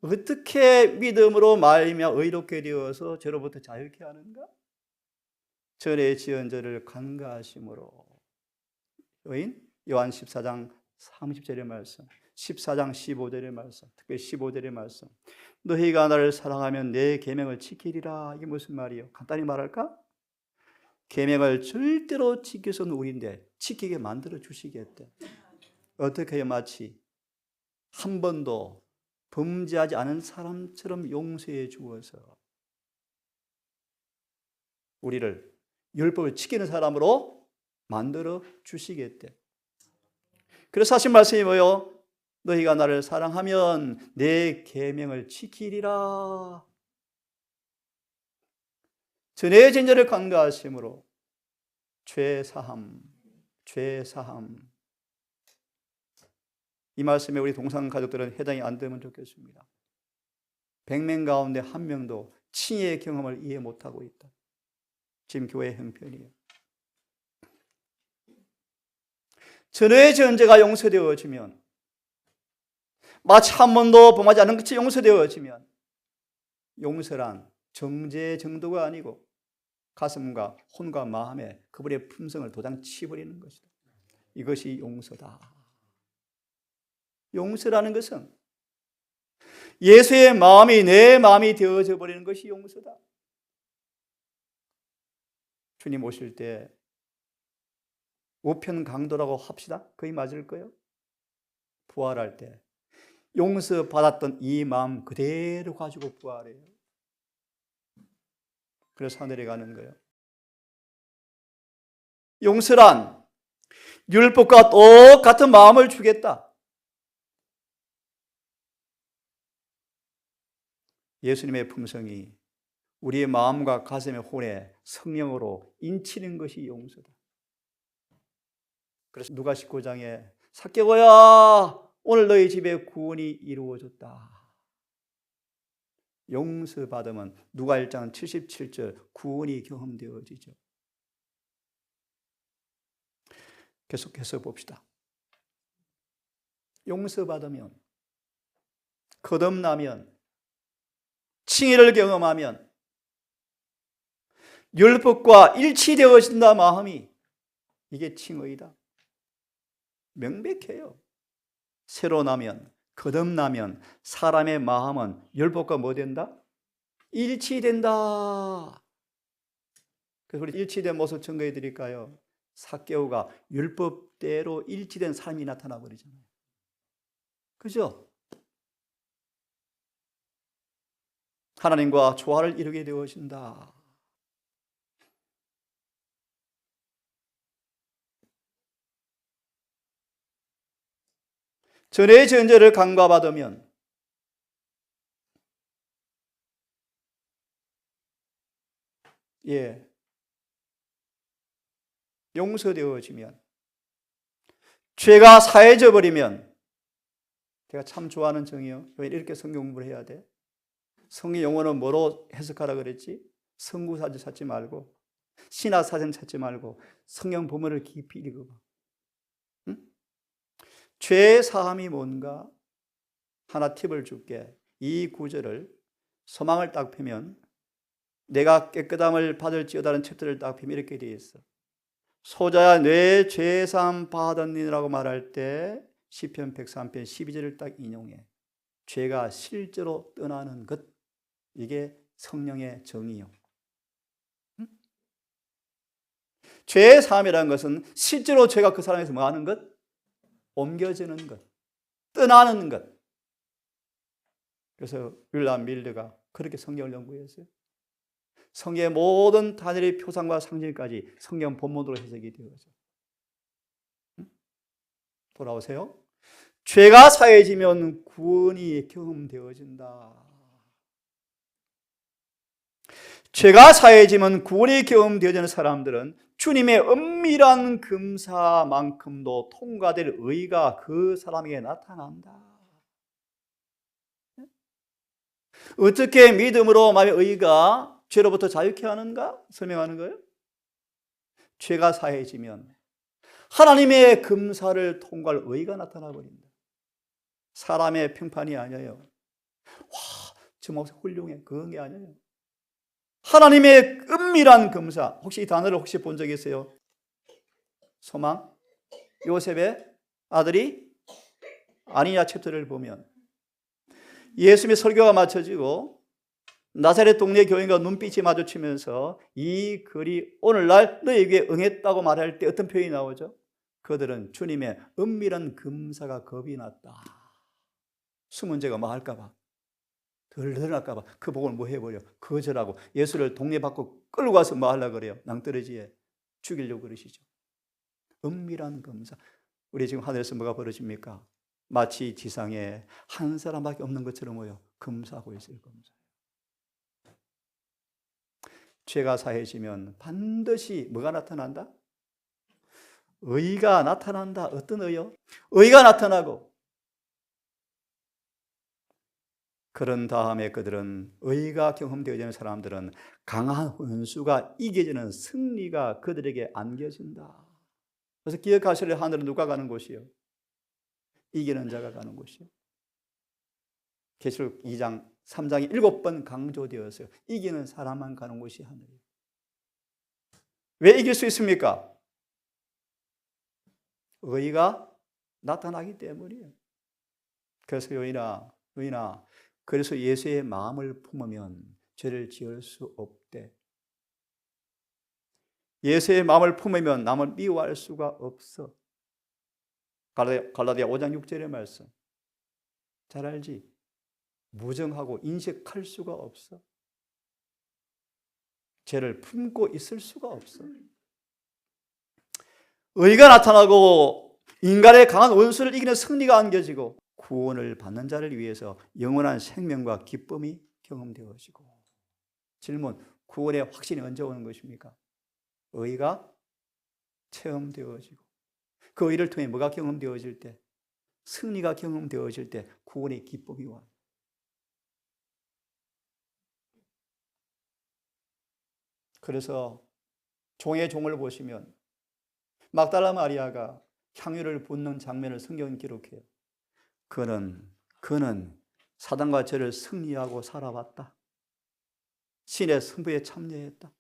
어떻게 믿음으로 말미암아 의롭게 되어서 죄로부터 자유케 하는가? 전에 지은 죄를 간과하심으로. 여인 요한 14장 30절의 말씀, 14장 15절의 말씀, 특별히 15절의 말씀. 너희가 나를 사랑하면 내 계명을 지키리라. 이게 무슨 말이에요? 간단히 말할까? 계명을 절대로 지켜서는 우리인데 지키게 만들어 주시겠대. 어떻게 해요? 마치 한 번도 범죄하지 않은 사람처럼 용서해 주어서 우리를 율법을 지키는 사람으로 만들어 주시겠대. 그래서 하신 말씀이 뭐예요? 너희가 나를 사랑하면 내 계명을 지키리라. 전에 진절을 간과하심으로 죄사함. 이 말씀에 우리 동상 가족들은 해당이 안 되면 좋겠습니다. 100명 가운데 한 명도 칭의의 경험을 이해 못하고 있다. 지금 교회 형편이에요. 전의 전제가 용서되어지면, 마치 한 번도 범하지 않은 것이 용서되어지면, 용서란 정죄 정도가 아니고 가슴과 혼과 마음에 그분의 품성을 도장 치버리는 것이다. 이것이 용서다. 용서라는 것은 예수의 마음이 내 마음이 되어져 버리는 것이 용서다. 주님 오실 때 우편 강도라고 합시다. 거의 맞을 거예요. 부활할 때 용서받았던 이 마음 그대로 가지고 부활해요. 그래서 하늘에 가는 거예요. 용서란 율법과 똑같은 마음을 주겠다. 예수님의 품성이 우리의 마음과 가슴의 혼에 성령으로 인치는 것이 용서다. 그래서 누가 19장에 삭개오야 오늘 너희 집에 구원이 이루어졌다. 용서받으면 누가 1장 77절 구원이 경험되어지죠. 계속해서 봅시다. 용서받으면, 거듭나면, 칭의를 경험하면 율법과 일치되어진다 마음이. 이게 칭의다. 명백해요. 새로 나면, 거듭나면 사람의 마음은 율법과 뭐 된다? 일치된다. 그래서 우리 일치된 모습 증거해 드릴까요? 삭개오가 율법대로 일치된 삶이 나타나 버리잖아요. 그죠? 하나님과 조화를 이루게 되어진다. 전의 전제를 간과받으면 용서되어지면, 죄가 사해져 버리면, 제가 참 좋아하는 정의요. 왜 이렇게 성경 공부를 해야 돼? 성경 용어는 뭐로 해석하라 그랬지? 성구사지 찾지 말고, 신화사전 찾지 말고 성경 본문을 깊이 읽어봐. 응? 죄 사함이 뭔가? 하나 팁을 줄게. 이 구절을 소망을 딱 펴면 내가 깨끗함을 받을지어다는 챕터를 딱 펴면 이렇게 되어 있어. 소자야 내 죄사함 받았니라고 말할 때 시편 103편 12절을 딱 인용해. 죄가 실제로 떠나는 것, 이게 성령의 정의요. 죄의 사함이라는 것은 실제로 죄가 그 사람에서 뭐 하는 것? 옮겨지는 것, 떠나는 것. 그래서 윌람 밀러가 그렇게 성경을 연구했어요. 성경의 모든 단일의 표상과 상징까지 성경 본문으로 해석이 되어져. 돌아오세요. 죄가 사해지면 구원이 경험되어진다. 죄가 사해지면 구원이 경험되어지는 사람들은 주님의 은밀한 금사만큼도 통과될 의가 그 사람에게 나타난다. 어떻게 믿음으로 마음의 의가 죄로부터 자유케 하는가? 설명하는 거예요. 죄가 사해지면 하나님의 금사를 통과할 의가 나타나 버린다. 사람의 평판이 아니에요. 저 목사 훌륭해. 그런 게 아니에요. 하나님의 은밀한 검사. 혹시 이 단어를 혹시 본 적 있어요? 소망? 요셉의 아들이 아니냐 챕터를 보면 예수님의 설교가 마쳐지고 나사렛 동네 교인과 눈빛이 마주치면서 이 글이 오늘날 너에게 응했다고 말할 때 어떤 표현이 나오죠? 그들은 주님의 은밀한 검사가 겁이 났다. 숨은 죄가 뭐 할까봐, 덜 드러날까봐 그 복을 뭐 해버려. 거절하고 예수를 동네 밖으로 끌고 가서 뭐 하려고 그래요? 낭떠러지에 죽이려고 그러시죠. 은밀한 검사. 우리 지금 하늘에서 뭐가 벌어집니까? 마치 지상에 한 사람밖에 없는 것처럼요. 검사하고 있어요. 검사. 죄가 사해지면 반드시 뭐가 나타난다? 의가 나타난다. 어떤 의요? 의가 나타나고 그런 다음에 그들은 의가 경험되어지는 사람들은 강한 원수가 이겨지는 승리가 그들에게 안겨진다. 그래서 기억하시려 하늘은 누가 가는 곳이요? 이기는 자가 가는 곳이요. 계시록 2장 3장이 7번 강조되었어요. 이기는 사람만 가는 곳이 하늘이에요. 왜 이길 수 있습니까? 의가 나타나기 때문이에요. 그래서 여인아, 그래서 예수의 마음을 품으면 죄를 지을 수 없대. 예수의 마음을 품으면 남을 미워할 수가 없어. 갈라디아 5장 6절의 말씀. 잘 알지? 무정하고 인식할 수가 없어. 죄를 품고 있을 수가 없어. 의가 나타나고 인간의 강한 원수를 이기는 승리가 안겨지고 구원을 받는 자를 위해서 영원한 생명과 기쁨이 경험되어지고. 질문, 구원의 확신이 언제 오는 것입니까? 의가 체험되어지고 그 의를 통해 뭐가 경험되어질 때? 승리가 경험되어질 때 구원의 기쁨이 와요. 그래서 종의 종을 보시면 막달라 마리아가 향유를 붓는 장면을 성경은 기록해요. 그는 사단과 죄를 승리하고 살아왔다. 신의 승부에 참여했다.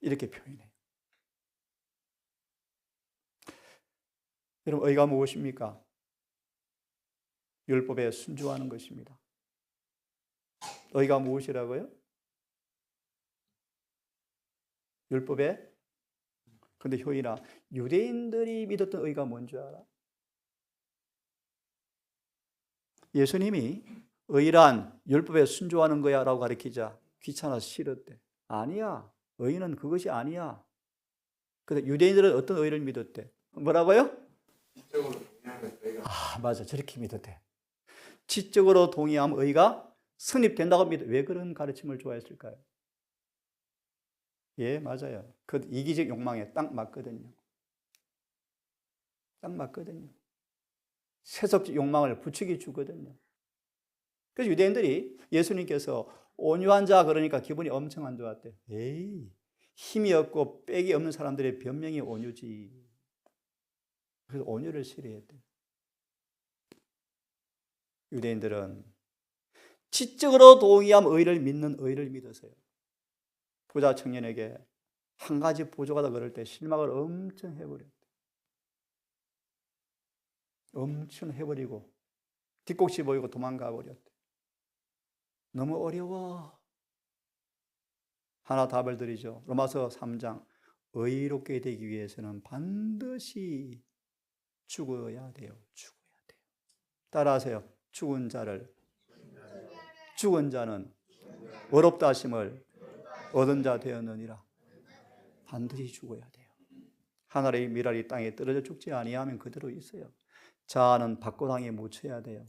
이렇게 표현해요. 여러분, 의가 무엇입니까? 율법에 순종하는 것입니다. 의가 무엇이라고요? 율법에. 근데 효인아, 유대인들이 믿었던 의가 뭔지 알아? 예수님이 의란 율법에 순종하는 거야 라고 가르치자 귀찮아서 싫었대. 아니야. 의는 그것이 아니야. 근데 유대인들은 어떤 의를 믿었대? 뭐라고요? 맞아. 저렇게 믿었대. 지적으로 동의하면 의가 성립된다고 믿어. 왜 그런 가르침을 좋아했을까요? 예, 맞아요. 그 이기적 욕망에 딱 맞거든요. 딱 맞거든요. 세속적 욕망을 부추겨 주거든요. 그래서 유대인들이 예수님께서 온유한 자 그러니까 기분이 엄청 안 좋았대. 에이, 힘이 없고 빽이 없는 사람들의 변명이 온유지. 그래서 온유를 싫어했대. 유대인들은 지적으로 동의하면 의를 믿는 의를 믿었어요. 부자 청년에게 한 가지 보조가다 그럴 때 실망을 엄청 해버렸대. 엄청 해버리고 뒷꼭지 보이고 도망가 버렸대. 너무 어려워. 하나 답을 드리죠. 로마서 3장. 의롭게 되기 위해서는 반드시 죽어야 돼요. 죽어야 돼요. 따라하세요. 죽은 자는 의롭다 하심을 얻은 자 되었느니라. 반드시 죽어야 돼요. 하늘의 미랄이 땅에 떨어져 죽지 아니하면 그대로 있어요. 자아는 박고당에 묻혀야 돼요.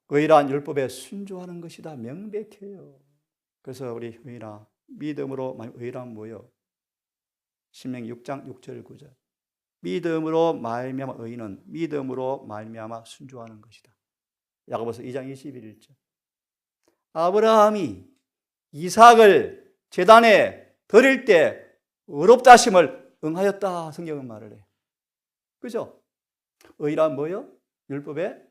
의란 율법에 순종하는 것이다. 명백해요. 그래서 우리 효인아, 믿음으로, 의란 뭐요? 신명기 6장 6절 9절. 믿음으로 말미암아 의인은 믿음으로 말미암아 순종하는 것이다. 야고보서 2장 21절. 아브라함이 이삭을 제단에 드릴 때 의롭다 하심을 응하였다. 성경은 말을 해요. 그죠? 의란 뭐요? 율법에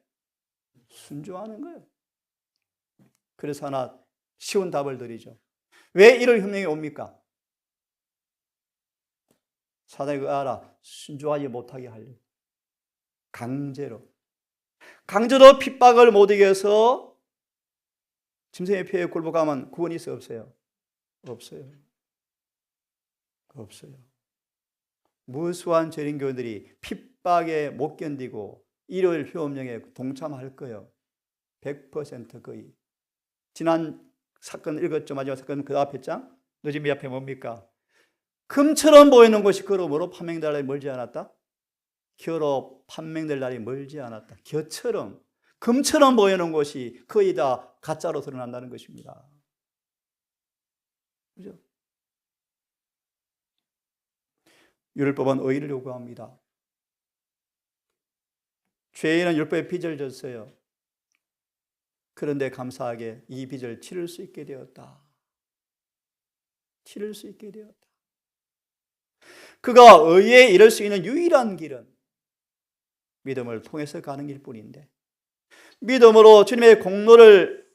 순종하는 거예요. 그래서 하나 쉬운 답을 드리죠. 왜 이런 혁명이 옵니까? 사단이 그거 알아. 순종하지 못하게 하려고. 강제로 핍박을 못 이겨서 짐승의 피에 굴복하면 구원이 있어요, 없어요? 없어요. 없어요. 무수한 재림 교인들이 핍박에 못 견디고 일요일 휴업령에 동참할 거예요. 100% 거의. 지난 사건 읽었죠? 마지막 사건 그 앞에 장? 너희 앞에 뭡니까? 금처럼 보이는 것이 그러므로 판명될 날이 멀지 않았다? 겨로 판명될 날이 멀지 않았다. 겨처럼, 금처럼 보이는 것이 거의 다 가짜로 드러난다는 것입니다. 그죠? 율법은 의의를 요구합니다. 죄인은 율법에 빚을 졌어요. 그런데 감사하게 이 빚을 치를 수 있게 되었다. 치를 수 있게 되었다. 그가 의에 이를 수 있는 유일한 길은 믿음을 통해서 가는 길뿐인데, 믿음으로 주님의 공로를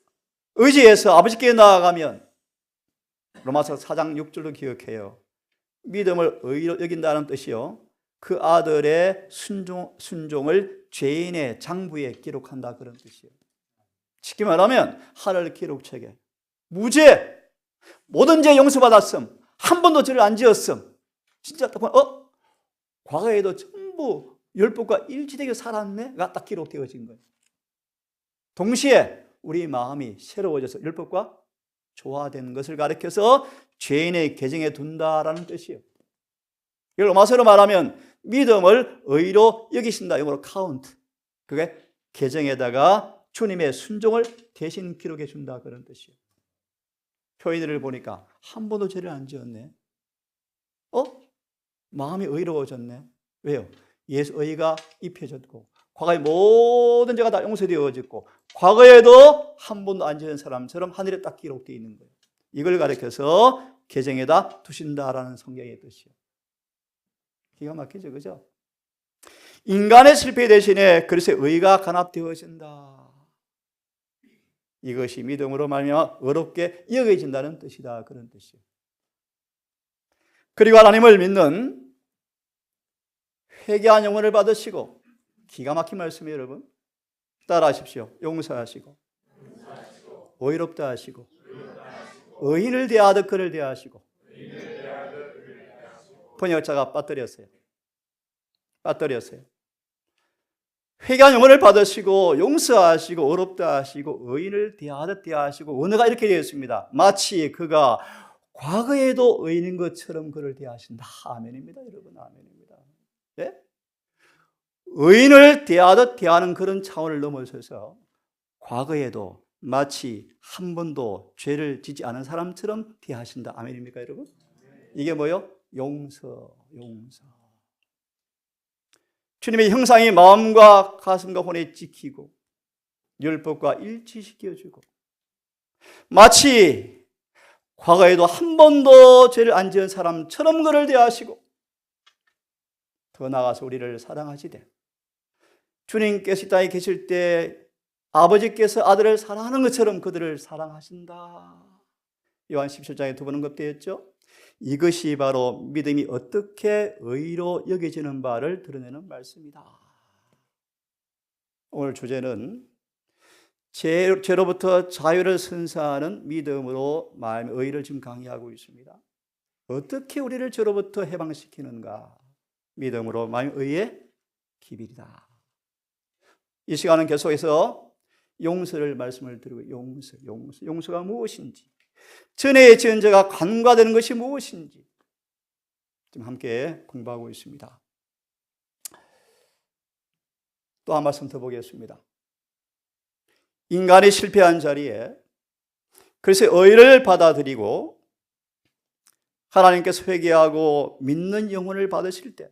의지해서 아버지께 나아가면, 로마서 4장 6절로 기억해요. 믿음을 의로 여긴다는 뜻이요, 그 아들의 순종을 죄인의 장부에 기록한다, 그런 뜻이에요. 쉽게 말하면 하늘 기록책에 무죄, 모든 죄 용서받았음, 한 번도 죄를 안 지었음, 진짜 딱 보면 과거에도 전부 율법과 일치되게 살았네가 딱 기록되어진 거예요. 동시에 우리 마음이 새로워져서 율법과 조화되는 것을 가리켜서 죄인의 계정에 둔다라는 뜻이에요. 이걸 로마서로 말하면 믿음을 의로 여기신다, 영어로 카운트. 그게 계정에다가 주님의 순종을 대신 기록해 준다, 그런 뜻이에요. 표현을 보니까 한 번도 죄를 안 지었네. 마음이 의로워졌네. 왜요? 예수 의가 입혀졌고 과거의 모든 죄가 다 용서되어졌고 과거에도 한 번도 안 지은 사람처럼 하늘에 딱 기록되어 있는 거예요. 이걸 가리켜서 계정에다 두신다라는 성경의 뜻이에요. 기가 막히죠, 그죠? 인간의 실패 대신에 그리스도의 의가 간합되어진다. 이것이 믿음으로 말미암아 의롭게 여겨진다는 뜻이다, 그런 뜻이에요. 그리고 하나님을 믿는 회개한 영혼을 받으시고, 기가 막힌 말씀이에요, 여러분. 따라하십시오. 용서하시고, 의롭다 하시고, 의인을 대하듯 그를 대하시고. 번역자가 빠뜨렸어요. 회개한 영혼을 받으시고, 용서하시고, 의롭다 하시고, 의인을 대하듯 대하시고. 언어가 이렇게 되어 있습니다. 마치 그가 과거에도 의인인 것처럼 그를 대하신다. 아멘입니다, 여러분. 아멘입니다. 예? 의인을 대하듯 대하는 그런 차원을 넘어서서 과거에도 마치 한 번도 죄를 짓지 않은 사람처럼 대하신다. 아멘입니까, 여러분? 이게 뭐요? 용서. 주님의 형상이 마음과 가슴과 혼에 찍히고 율법과 일치시켜주고, 마치 과거에도 한 번도 죄를 안 지은 사람처럼 그를 대하시고, 더 나아가서 우리를 사랑하시되, 주님께서 이 땅에 계실 때 아버지께서 아들을 사랑하는 것처럼 그들을 사랑하신다. 요한 17장에 두 번 언급되었죠. 이것이 바로 믿음이 어떻게 의로 여겨지는 바를 드러내는 말씀이다. 오늘 주제는 죄로부터 자유를 선사하는 믿음으로 마음의 의를 지금 강의하고 있습니다. 어떻게 우리를 죄로부터 해방시키는가? 믿음으로 마음의 의의 기bil이다. 이 시간은 계속해서 용서를 말씀을 드리고, 용서가 무엇인지, 전에 지은 죄가 간과되는 것이 무엇인지 지금 함께 공부하고 있습니다. 또 한 말씀 더 보겠습니다. 인간이 실패한 자리에 그래서 의를 받아들이고 하나님께서 회개하고 믿는 영혼을 받으실 때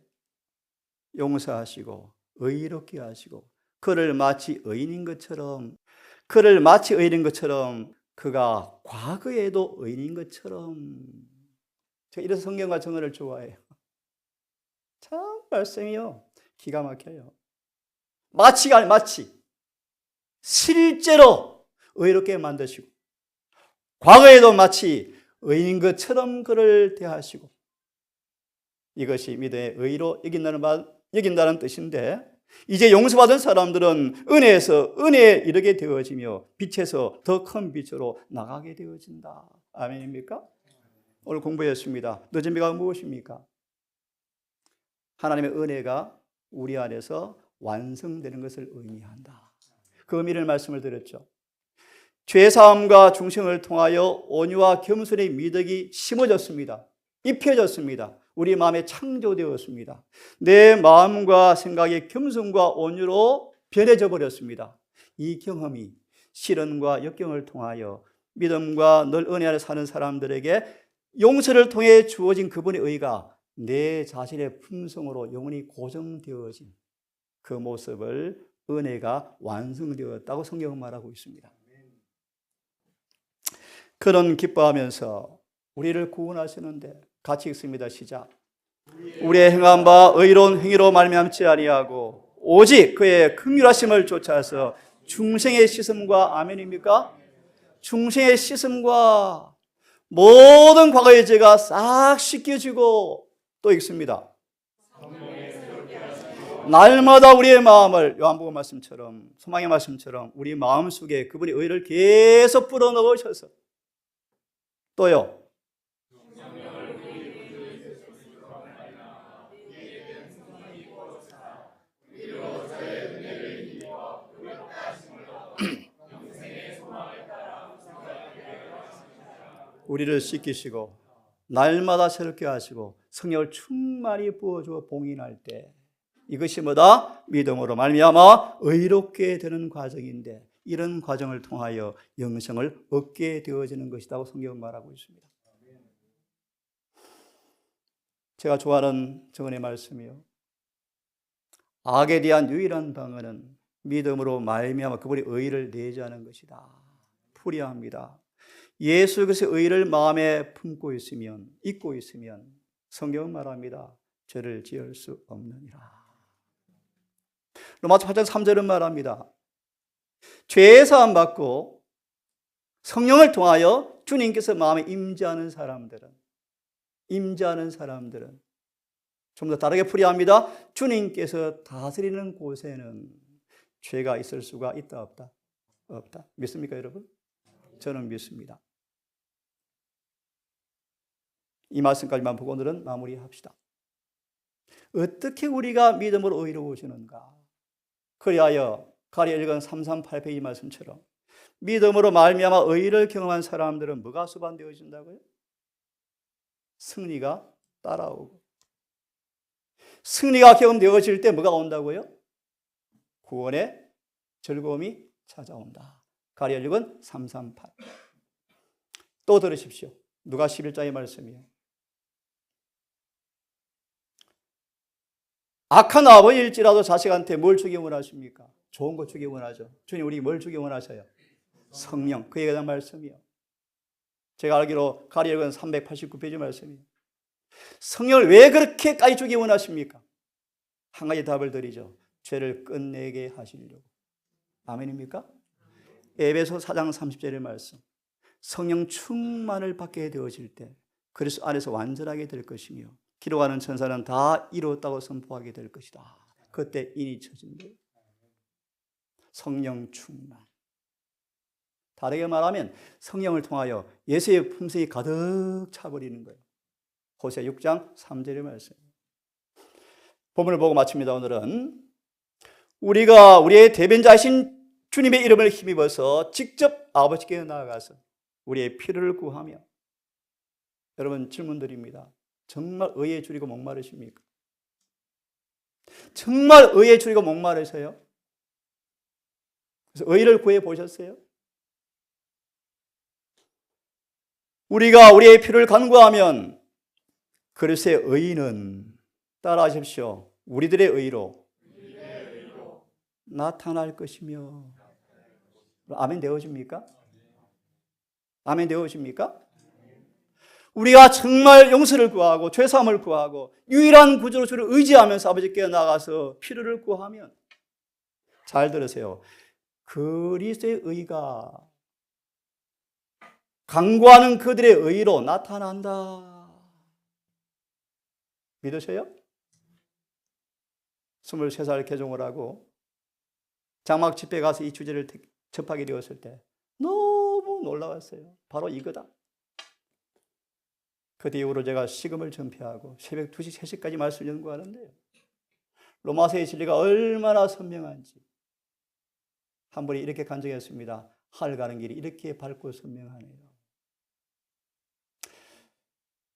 용서하시고 의롭게 하시고 그를 마치 의인인 것처럼 그가 과거에도 의인인 것처럼. 제가 이래서 성경과 정언을 좋아해요. 참 말씀이요, 기가 막혀요. 마치가 아니라 마치 실제로 의롭게 만드시고 과거에도 마치 의인 것처럼 그를 대하시고, 이것이 믿음의 의로 여긴다는 뜻인데, 이제 용서받은 사람들은 은혜에서 은혜에 이르게 되어지며 빛에서 더 큰 빛으로 나가게 되어진다. 아멘입니까? 오늘 공부했습니다. 늦은 비가 무엇입니까? 하나님의 은혜가 우리 안에서 완성되는 것을 의미한다. 그 의미를 말씀을 드렸죠. 죄사함과 중생을 통하여 온유와 겸손의 미덕이 심어졌습니다. 입혀졌습니다. 우리 마음에 창조되었습니다. 내 마음과 생각이 겸손과 온유로 변해져 버렸습니다. 이 경험이 시련과 역경을 통하여 믿음과 늘 은혜 안에 사는 사람들에게 용서를 통해 주어진 그분의 의가 내 자신의 품성으로 영원히 고정되어진 그 모습을 은혜가 완성되었다고 성경은 말하고 있습니다. 그런 기뻐하면서 우리를 구원하시는데 같이 읽습니다. 시작. 우리의 행한 바 의로운 행위로 말미암지 아니하고 오직 그의 긍휼하심을 쫓아서 중생의 씻음과 아멘입니까? 중생의 씻음과 모든 과거의 죄가 싹 씻겨지고 또 읽습니다. 날마다 우리의 마음을 요한복음 말씀처럼 소망의 말씀처럼 우리 마음속에 그분의 의를 계속 불어넣으셔서 또요. 우리를 씻기시고 날마다 새롭게 하시고 성령을 충만히 부어주어 봉인할 때 이것이 뭐다? 믿음으로 말미암아 의롭게 되는 과정인데 이런 과정을 통하여 영생을 얻게 되어지는 것이라고 성경은 말하고 있습니다. 제가 좋아하는 정언의 말씀이요. 악에 대한 유일한 방어는 믿음으로 말미암아 그분의 의를 내자는 것이다. 풀이합니다. 예수 그리스도의 의를 마음에 품고 있으면, 잊고 있으면 성경은 말합니다. 죄를 지을 수 없느니라. 로마서 8장 3절은 말합니다. 죄의 사함 받고 성령을 통하여 주님께서 마음에 임재하는 사람들은 좀 더 다르게 풀이합니다. 주님께서 다스리는 곳에는 죄가 있을 수가 있다 없다? 없다. 믿습니까 여러분? 저는 믿습니다. 이 말씀까지만 보고 오늘은 마무리합시다. 어떻게 우리가 믿음으로 의로우시는가? 그리하여 가리 읽은 338페이지 말씀처럼 믿음으로 말미암아 의를 경험한 사람들은 뭐가 수반되어진다고요? 승리가 따라오고 승리가 경험되어질 때 뭐가 온다고요? 구원의 즐거움이 찾아온다. 가리 읽은 338. 또 들으십시오. 누가 11장의 말씀이에요. 악한 아버지일지라도 자식한테 뭘 주기 원하십니까? 좋은 거 주기 원하죠. 주님 우리 뭘 주기 원하셔요? 성령. 그에 대한 말씀이요. 제가 알기로 가리 읽은 389페이지 말씀이에요. 성령을 왜 그렇게까지 주기 원하십니까? 한 가지 답을 드리죠. 죄를 끝내게 하시려고. 아멘입니까? 에베소 4장 30절의 말씀. 성령 충만을 받게 되어질 때 그리스도 안에서 완전하게 될 것이며 기록하는 천사는 다 이루었다고 선포하게 될 것이다. 그때 인이 쳐진 거예요. 성령 충만. 다르게 말하면 성령을 통하여 예수의 품성이 가득 차버리는 거예요. 호세 6장 3절의 말씀. 본문을 보고 마칩니다. 오늘은 우리가 우리의 대변자이신 주님의 이름을 힘입어서 직접 아버지께 나아가서 우리의 필요를 구하며 여러분 질문 드립니다. 정말 의에 줄이고 목마르십니까? 정말 의에 줄이고 목마르세요? 그래서 의를 구해 보셨어요? 우리가 우리의 필요를 간구하면 그리스도의 의는 따라하십시오. 우리들의 의로 나타날 것이며. 아멘 되어집니까? 아멘 되어집니까? 우리가 정말 용서를 구하고 죄사함을 구하고 유일한 구주로 주를 의지하면서 아버지께 나가서 필요를 구하면 잘 들으세요. 그리스도의 의가 강구하는 그들의 의로 나타난다. 믿으세요? 23살 개종을 하고 장막 집회 가서 이 주제를 접하게 되었을 때 너무 놀라웠어요. 바로 이거다. 그 이후로 제가 식음을 전폐하고 새벽 2시, 3시까지 말씀을 연구하는데요. 로마서의 진리가 얼마나 선명한지 한 분이 이렇게 간증했습니다. 하늘 가는 길이 이렇게 밝고 선명하네요.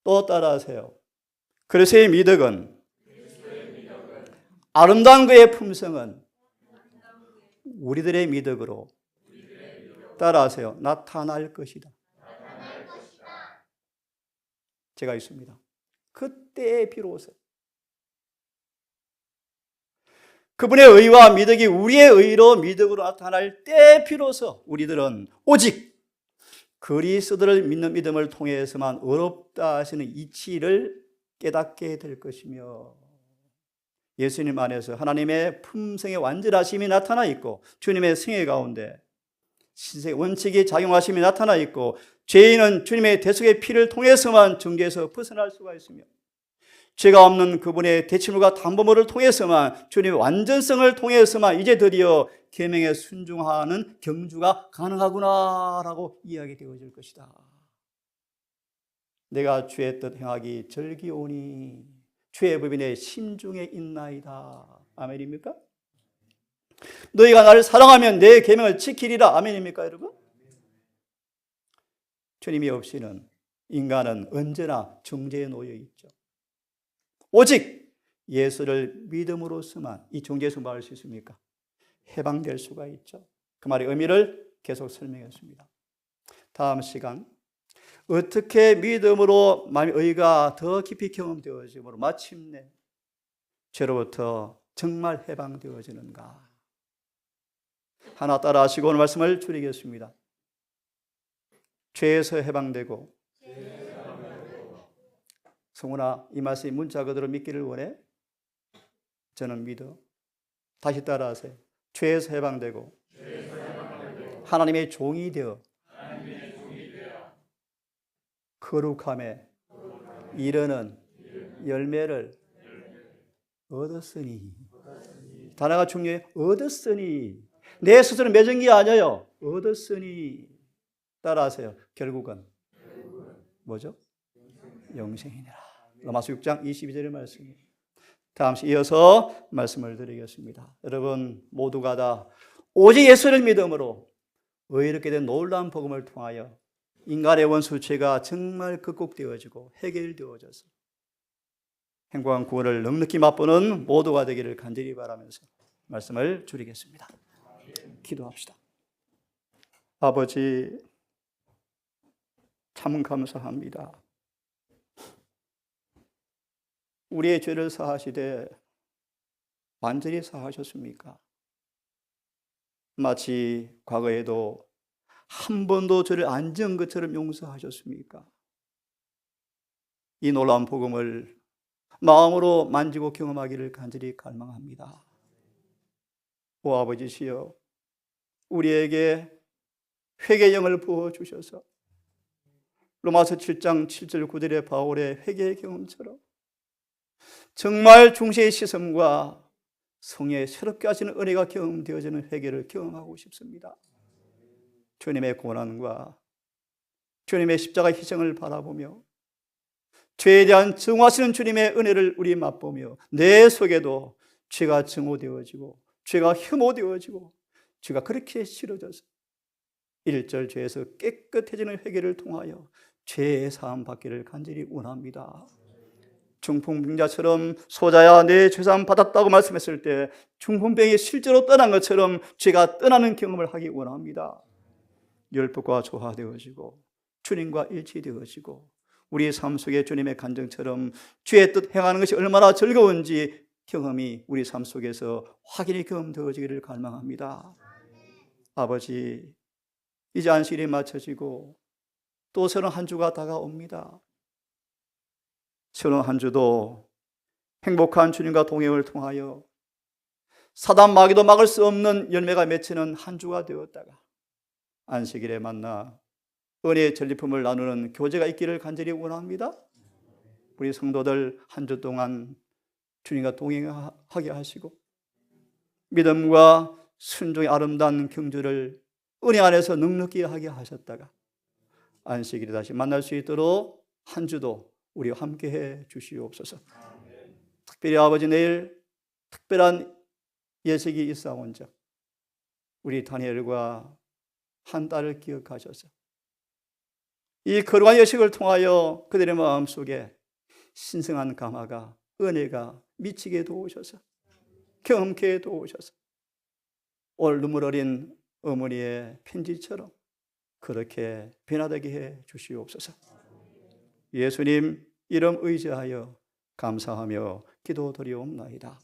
또 따라하세요. 그리스도의 미덕은, 아름다운 그의 품성은 우리들의 미덕으로, 따라하세요, 나타날 것이다. 제가 있습니다. 그때 비로소 그분의 의와 미덕이 우리의 의로 미덕으로 나타날 때 비로소 우리들은 오직 그리스도를 믿는 믿음을 통해서만 어렵다 하시는 이치를 깨닫게 될 것이며, 예수님 안에서 하나님의 품성의 완전하심이 나타나 있고 주님의 생애 가운데 신세의 원칙이 작용하심이 나타나 있고, 죄인은 주님의 대속의 피를 통해서만 정죄에서 벗어날 수가 있으며, 죄가 없는 그분의 대치물과 담보물을 통해서만, 주님의 완전성을 통해서만 이제 드디어 계명에 순종하는 경주가 가능하구나라고 이야기 되어질 것이다. 내가 주의 뜻 행하기 절기오니 주의 법이 내 심중에 있나이다. 아멘입니까? 너희가 나를 사랑하면 내 계명을 지키리라. 아멘입니까, 여러분? 주님이 없이는 인간은 언제나 정죄에 놓여 있죠. 오직 예수를 믿음으로서만 이 정죄에서 뭐 할 수 있습니까? 해방될 수가 있죠. 그 말의 의미를 계속 설명했습니다. 다음 시간, 어떻게 믿음으로 마음의 의가 더 깊이 경험되어지므로 마침내 죄로부터 정말 해방되어지는가, 하나 따라 하시고 오늘 말씀을 줄이겠습니다. 죄에서 해방되고, 성훈아, 이 말씀이 문자 그대로 믿기를 원해? 저는 믿어. 다시 따라하세요. 죄에서 해방되고, 하나님의 종이 되어 거룩함에 이르는 열매를 얻었으니. 단어가 중요해요. 얻었으니. 내 스스로 맺은 게 아니에요. 얻었으니. 따라하세요. 결국은 뭐죠? 영생이니라. 로마서 6장 22절의 말씀입니다. 다음 시간 이어서 말씀을 드리겠습니다. 여러분 모두가 다 오직 예수를 믿음으로 의롭게 된 놀라운 복음을 통하여 인간의 원수 죄가 정말 극복되어지고 해결되어져서 행복한 구원을 넉넉히 맛보는 모두가 되기를 간절히 바라면서 말씀을 줄이겠습니다. 기도합시다. 아버지, 참 감사합니다. 우리의 죄를 사하시되 완전히 사하셨습니까? 마치 과거에도 한 번도 저를 안 지은 것처럼 용서하셨습니까? 이 놀라운 복음을 마음으로 만지고 경험하기를 간절히 갈망합니다. 오 아버지시여, 우리에게 회개의 영을 부어주셔서 로마서 7장 7절 9절의 바울의 회개의 경험처럼 정말 중세의 시선과 성에 새롭게 하시는 은혜가 경험되어지는 회개를 경험하고 싶습니다. 주님의 고난과 주님의 십자가 희생을 바라보며 죄에 대한 증오하시는 주님의 은혜를 우리 맛보며 내 속에도 죄가 증오되어지고 죄가 혐오되어지고 죄가 그렇게 싫어져서 1절 죄에서 깨끗해지는 회개를 통하여 죄의 사함 받기를 간절히 원합니다. 중풍병자처럼 소자야 내 죄사함 받았다고 말씀했을 때 중풍병이 실제로 떠난 것처럼 죄가 떠나는 경험을 하기 원합니다. 열법과 조화되어지고 주님과 일치되어지고 우리의 삶 속에 주님의 간증처럼 주의 뜻 행하는 것이 얼마나 즐거운지 경험이 우리 삶 속에서 확인이 경험되어지기를 갈망합니다. 아버지, 이제 안식일이 마쳐지고 또 새로운 한 주가 다가옵니다. 새로운 한 주도 행복한 주님과 동행을 통하여 사단 마귀도 막을 수 없는 열매가 맺히는 한 주가 되었다가 안식일에 만나 은혜의 전리품을 나누는 교제가 있기를 간절히 원합니다. 우리 성도들 한 주 동안 주님과 동행하게 하시고 믿음과 순종의 아름다운 경주를 은혜 안에서 넉넉히 하게 하셨다가 안식일에 다시 만날 수 있도록 한 주도 우리와 함께해 주시옵소서. 특별히 아버지, 내일 특별한 예식이 있사온즉 우리 다니엘과 한 딸을 기억하셔서 이 거룩한 예식을 통하여 그들의 마음속에 신성한 감화가, 은혜가 미치게 도우셔서 경험케 도우셔서 오늘 눈물 어린 어머니의 편지처럼 그렇게 변화되게 해 주시옵소서. 예수님 이름 의지하여 감사하며 기도드리옵나이다.